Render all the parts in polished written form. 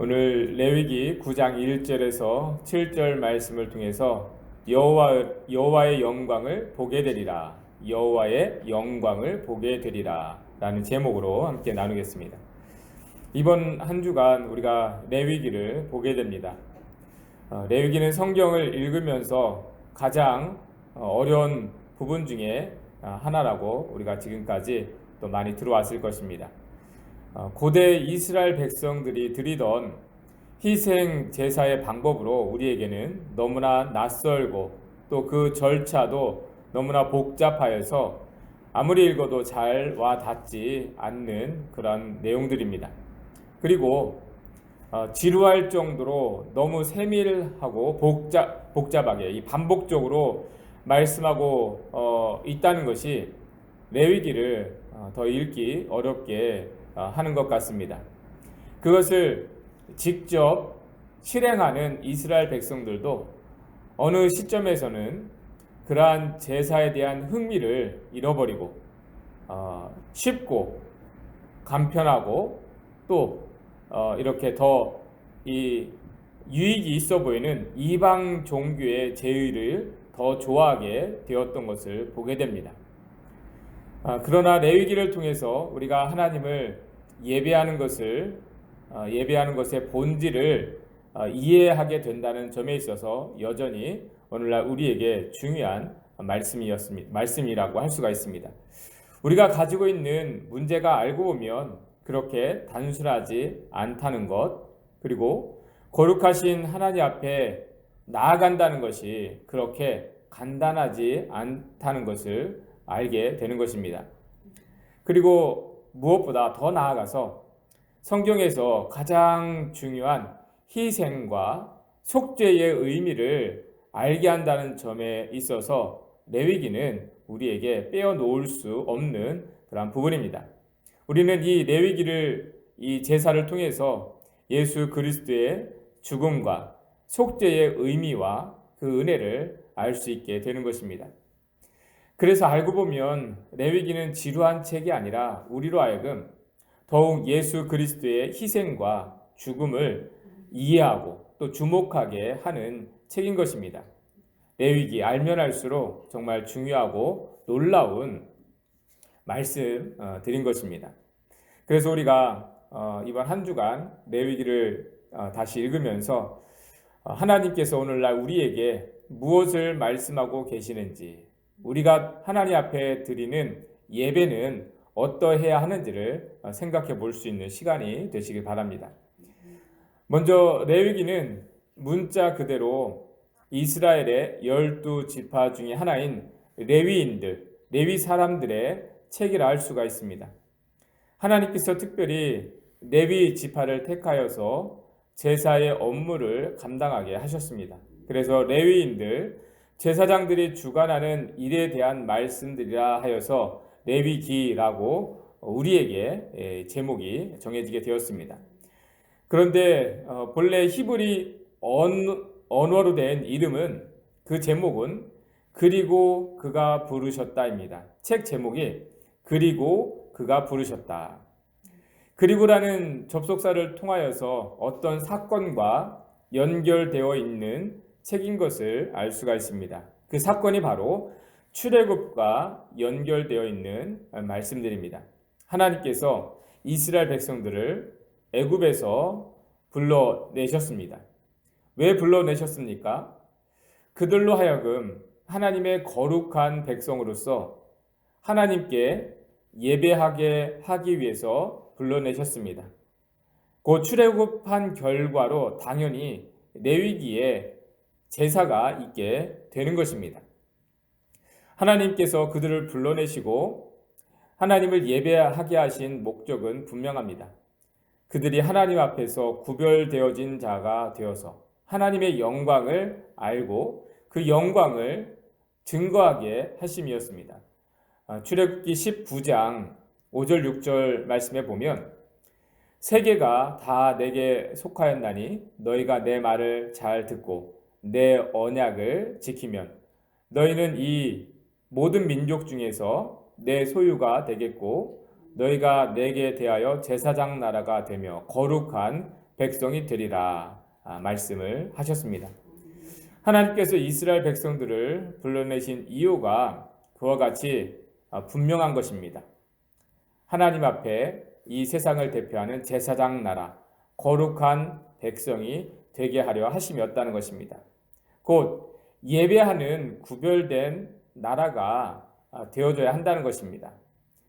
오늘 레위기 9장 1절에서 7절 말씀을 통해서 여호와의 영광을 보게 되리라. 여호와의 영광을 보게 되리라 라는 제목으로 함께 나누겠습니다. 이번 한 주간 우리가 레위기를 보게 됩니다. 레위기는 성경을 읽으면서 가장 어려운 부분 중에 하나라고 우리가 지금까지 또 많이 들어왔을 것입니다. 고대 이스라엘 백성들이 드리던 희생 제사의 방법으로 우리에게는 너무나 낯설고 또 그 절차도 너무나 복잡하여서 아무리 읽어도 잘 와 닿지 않는 그런 내용들입니다. 그리고 지루할 정도로 너무 세밀하고 복잡하게 이 반복적으로 말씀하고 있다는 것이 레위기를 더 읽기 어렵게 하는 것 같습니다. 그것을 직접 실행하는 이스라엘 백성들도 어느 시점에서는 그러한 제사에 대한 흥미를 잃어버리고 쉽고 간편하고 또 이렇게 더 이 유익이 있어 보이는 이방 종교의 제의를 더 좋아하게 되었던 것을 보게 됩니다. 그러나 레위기를 통해서 우리가 하나님을 예배하는 것의 본질을 이해하게 된다는 점에 있어서 여전히 오늘날 우리에게 중요한 말씀이라고 할 수가 있습니다. 우리가 가지고 있는 문제가 알고 보면 그렇게 단순하지 않다는 것, 그리고 거룩하신 하나님 앞에 나아간다는 것이 그렇게 간단하지 않다는 것을 알게 되는 것입니다. 그리고 무엇보다 더 나아가서 성경에서 가장 중요한 희생과 속죄의 의미를 알게 한다는 점에 있어서 레위기는 우리에게 빼어놓을 수 없는 그런 부분입니다. 우리는 이 레위기를 이 제사를 통해서 예수 그리스도의 죽음과 속죄의 의미와 그 은혜를 알 수 있게 되는 것입니다. 그래서 알고 보면 레위기는 지루한 책이 아니라 우리로 하여금 더욱 예수 그리스도의 희생과 죽음을 이해하고 또 주목하게 하는 책인 것입니다. 레위기 알면 알수록 정말 중요하고 놀라운 말씀 드린 것입니다. 그래서 우리가 이번 한 주간 레위기를 다시 읽으면서 하나님께서 오늘날 우리에게 무엇을 말씀하고 계시는지, 우리가 하나님 앞에 드리는 예배는 어떠해야 하는지를 생각해 볼 수 있는 시간이 되시길 바랍니다. 먼저 레위기는 문자 그대로 이스라엘의 12지파 중에 하나인 레위 사람들의 책이라 할 수가 있습니다. 하나님께서 특별히 레위 지파를 택하여서 제사의 업무를 감당하게 하셨습니다. 그래서 레위인들, 제사장들이 주관하는 일에 대한 말씀들이라 하여서 레위기라고 우리에게 제목이 정해지게 되었습니다. 그런데 본래 히브리 언어로 된 이름은, 그 제목은 그리고 그가 부르셨다입니다. 책 제목이 그리고 그가 부르셨다. 그리고라는 접속사를 통하여서 어떤 사건과 연결되어 있는 책인 것을 알 수가 있습니다. 그 사건이 바로 출애굽과 연결되어 있는 말씀들입니다. 하나님께서 이스라엘 백성들을 애굽에서 불러내셨습니다. 왜 불러내셨습니까? 그들로 하여금 하나님의 거룩한 백성으로서 하나님께 예배하게 하기 위해서 불러내셨습니다. 그 출애굽한 결과로 당연히 레위기에 제사가 있게 되는 것입니다. 하나님께서 그들을 불러내시고 하나님을 예배하게 하신 목적은 분명합니다. 그들이 하나님 앞에서 구별되어진 자가 되어서 하나님의 영광을 알고 그 영광을 증거하게 하심이었습니다. 출애굽기 19장 5절 6절 말씀에 보면 세계가 다 내게 속하였나니 너희가 내 말을 잘 듣고 내 언약을 지키면 너희는 이 모든 민족 중에서 내 소유가 되겠고 너희가 내게 대하여 제사장 나라가 되며 거룩한 백성이 되리라 말씀을 하셨습니다. 하나님께서 이스라엘 백성들을 불러내신 이유가 그와 같이 분명한 것입니다. 하나님 앞에 이 세상을 대표하는 제사장 나라, 거룩한 백성이 되게 하려 하심이었다는 것입니다. 곧 예배하는 구별된 나라가 되어져야 한다는 것입니다.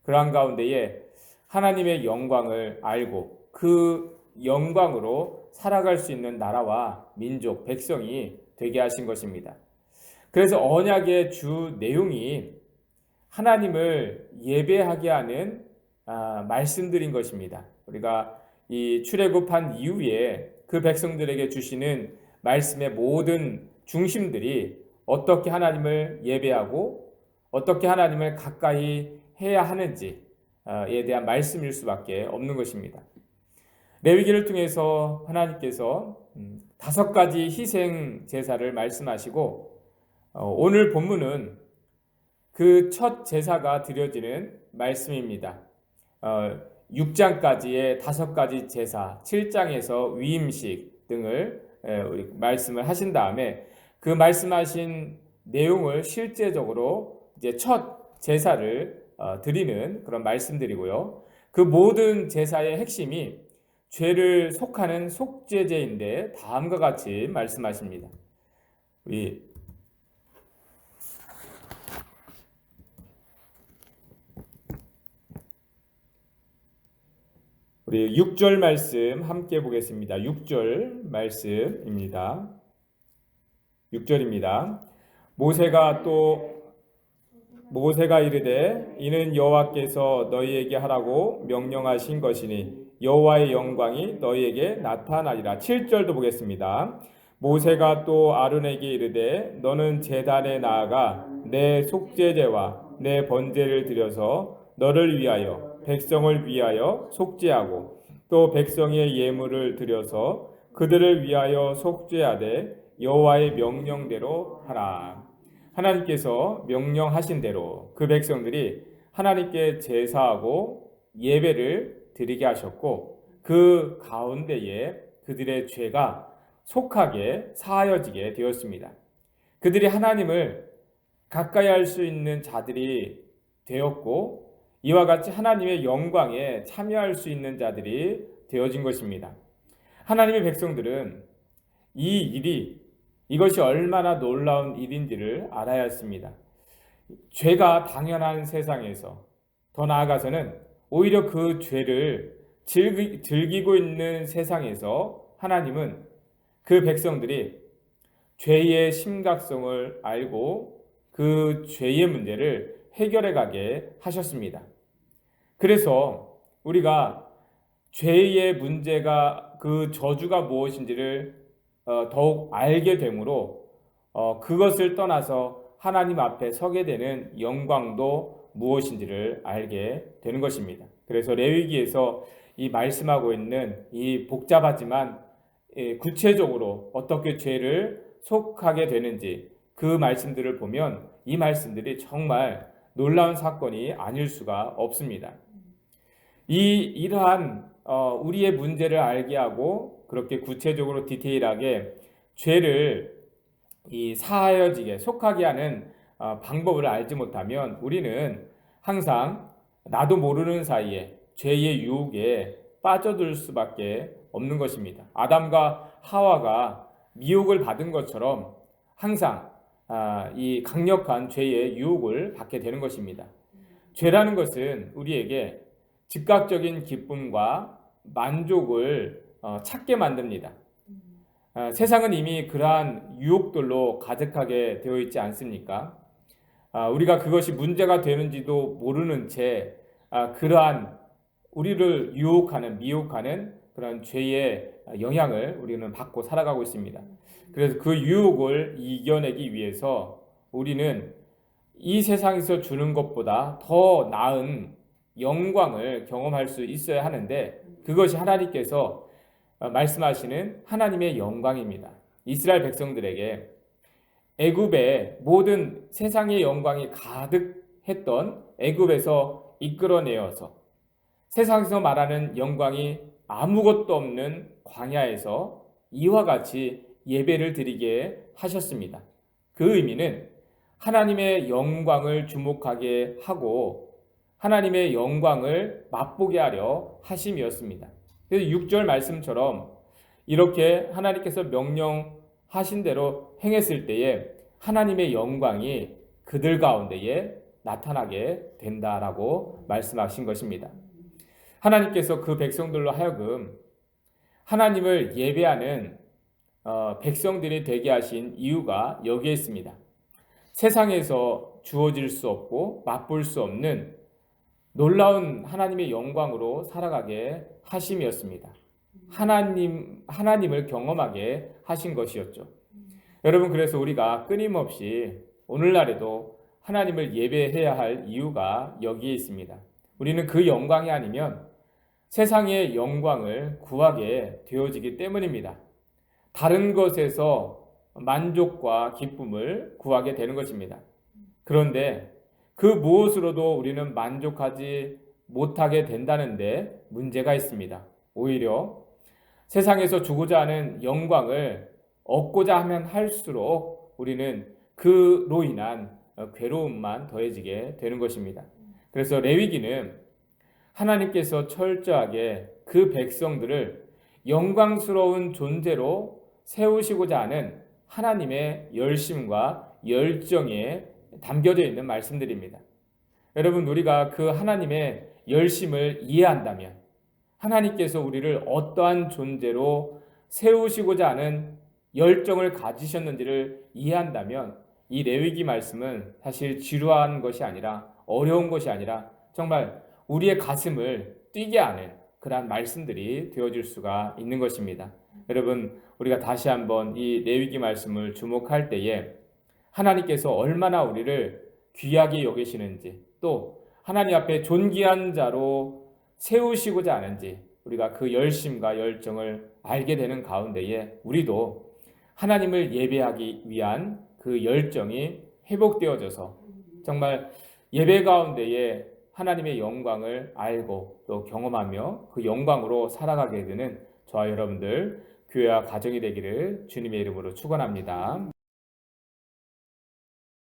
그러한 가운데에 하나님의 영광을 알고 그 영광으로 살아갈 수 있는 나라와 민족, 백성이 되게 하신 것입니다. 그래서 언약의 주 내용이 하나님을 예배하게 하는 말씀들인 것입니다. 우리가 이 출애굽한 이후에 그 백성들에게 주시는 말씀의 모든 중심들이 어떻게 하나님을 예배하고 어떻게 하나님을 가까이 해야 하는지에 대한 말씀일 수밖에 없는 것입니다. 레위기를 통해서 하나님께서 5가지 희생 제사를 말씀하시고 오늘 본문은 그 첫 제사가 드려지는 말씀입니다. 6장까지의 5가지 제사, 7장에서 위임식 등을 말씀을 하신 다음에 그 말씀하신 내용을 실제적으로 이제 첫 제사를 드리는 그런 말씀들이고요. 그 모든 제사의 핵심이 죄를 속하는 속죄제인데 다음과 같이 말씀하십니다. 우리 6절 말씀 함께 보겠습니다. 6절 말씀입니다. 6절입니다. 모세가 이르되 이는 여호와께서 너희에게 하라고 명령하신 것이니 여호와의 영광이 너희에게 나타나리라. 7절도 보겠습니다. 모세가 또 아론에게 이르되 너는 제단에 나아가 내 속죄제와 내 번제를 드려서 너를 위하여 백성을 위하여 속죄하고 또 백성의 예물을 드려서 그들을 위하여 속죄하되 여호와의 명령대로 하라. 하나님께서 명령하신 대로 그 백성들이 하나님께 제사하고 예배를 드리게 하셨고 그 가운데에 그들의 죄가 속하게 사하여지게 되었습니다. 그들이 하나님을 가까이 할 수 있는 자들이 되었고 이와 같이 하나님의 영광에 참여할 수 있는 자들이 되어진 것입니다. 하나님의 백성들은 이것이 얼마나 놀라운 일인지를 알아야 했습니다. 죄가 당연한 세상에서 더 나아가서는 오히려 그 죄를 즐기고 있는 세상에서 하나님은 그 백성들이 죄의 심각성을 알고 그 죄의 문제를 해결해 가게 하셨습니다. 그래서 우리가 죄의 문제가 그 저주가 무엇인지를 더욱 알게 되므로 그것을 떠나서 하나님 앞에 서게 되는 영광도 무엇인지를 알게 되는 것입니다. 그래서 레위기에서 이 말씀하고 있는 이 복잡하지만 구체적으로 어떻게 죄를 속하게 되는지 그 말씀들을 보면 이 말씀들이 정말 놀라운 사건이 아닐 수가 없습니다. 이러한 우리의 문제를 알게 하고 그렇게 구체적으로 디테일하게 죄를 사하여지게 속하게 하는 방법을 알지 못하면 우리는 항상 나도 모르는 사이에 죄의 유혹에 빠져들 수밖에 없는 것입니다. 아담과 하와가 미혹을 받은 것처럼 항상 이 강력한 죄의 유혹을 받게 되는 것입니다. 죄라는 것은 우리에게 즉각적인 기쁨과 만족을 찾게 만듭니다. 세상은 이미 그러한 유혹들로 가득하게 되어 있지 않습니까? 우리가 그것이 문제가 되는지도 모르는 채 그러한 우리를 미혹하는 그런 죄의 영향을 우리는 받고 살아가고 있습니다. 그래서 그 유혹을 이겨내기 위해서 우리는 이 세상에서 주는 것보다 더 나은 영광을 경험할 수 있어야 하는데 그것이 하나님께서 말씀하시는 하나님의 영광입니다. 이스라엘 백성들에게 애굽의 모든 세상의 영광이 가득했던 애굽에서 이끌어내어서 세상에서 말하는 영광이 아무것도 없는 광야에서 이와 같이 예배를 드리게 하셨습니다. 그 의미는 하나님의 영광을 주목하게 하고 하나님의 영광을 맛보게 하려 하심이었습니다. 그래서 6절 말씀처럼 이렇게 하나님께서 명령하신 대로 행했을 때에 하나님의 영광이 그들 가운데에 나타나게 된다라고 말씀하신 것입니다. 하나님께서 그 백성들로 하여금 하나님을 예배하는 백성들이 되게 하신 이유가 여기에 있습니다. 세상에서 주어질 수 없고 맛볼 수 없는 놀라운 하나님의 영광으로 살아가게 하심이었습니다. 하나님을 경험하게 하신 것이었죠. 여러분, 그래서 우리가 끊임없이 오늘날에도 하나님을 예배해야 할 이유가 여기에 있습니다. 우리는 그 영광이 아니면 세상의 영광을 구하게 되어지기 때문입니다. 다른 것에서 만족과 기쁨을 구하게 되는 것입니다. 그런데 그 무엇으로도 우리는 만족하지 못하게 된다는데 문제가 있습니다. 오히려 세상에서 주고자 하는 영광을 얻고자 하면 할수록 우리는 그로 인한 괴로움만 더해지게 되는 것입니다. 그래서 레위기는 하나님께서 철저하게 그 백성들을 영광스러운 존재로 세우시고자 하는 하나님의 열심과 열정에 담겨져 있는 말씀들입니다. 여러분, 우리가 그 하나님의 열심을 이해한다면 하나님께서 우리를 어떠한 존재로 세우시고자 하는 열정을 가지셨는지를 이해한다면 이 레위기 말씀은 사실 지루한 것이 아니라 어려운 것이 아니라 정말 우리의 가슴을 뛰게 하는 그러한 말씀들이 되어질 수가 있는 것입니다. 여러분, 우리가 다시 한번 이 레위기 말씀을 주목할 때에 하나님께서 얼마나 우리를 귀하게 여기시는지 또 하나님 앞에 존귀한 자로 세우시고자 하는지 우리가 그 열심과 열정을 알게 되는 가운데에 우리도 하나님을 예배하기 위한 그 열정이 회복되어져서 정말 예배 가운데에 하나님의 영광을 알고 또 경험하며 그 영광으로 살아가게 되는 저와 여러분들 교회와 가정이 되기를 주님의 이름으로 축원합니다.